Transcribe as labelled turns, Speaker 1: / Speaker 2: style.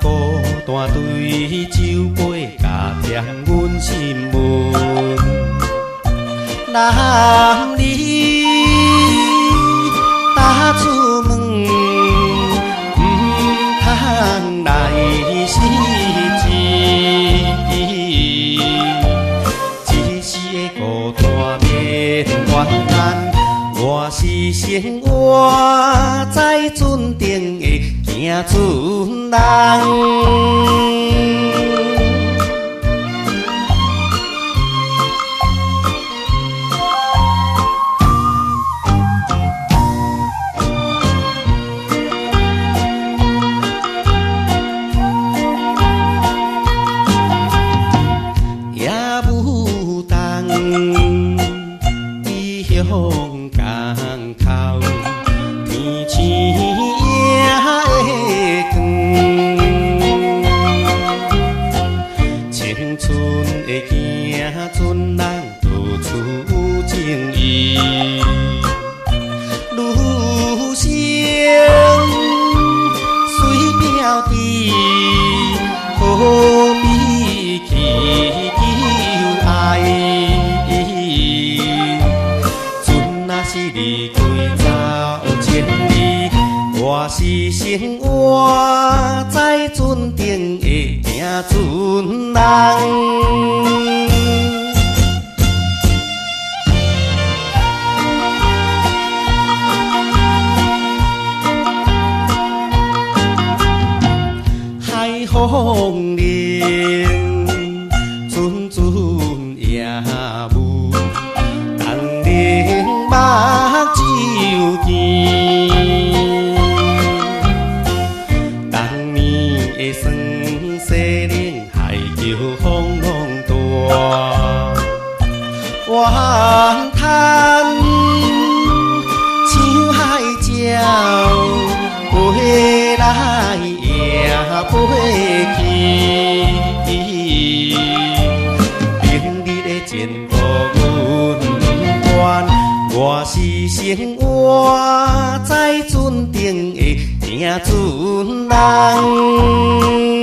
Speaker 1: 孤单对酒杯，加添阮心闷。男儿踏出门，唔通来失志。一时的孤单免怨叹，我是生活在船顶的行船人。向港口，天星也会光。青春的行船人，到处情义，女性随标志，何必去求爱？是离开走千里，我是生活在船顶的行船人。海风铃，阵阵夜雾，东岭目睭见，当年的酸西冷，海潮风浪大，怨叹像海鸟飞来也飞去，明日的前途我是生活在船顶的行船人。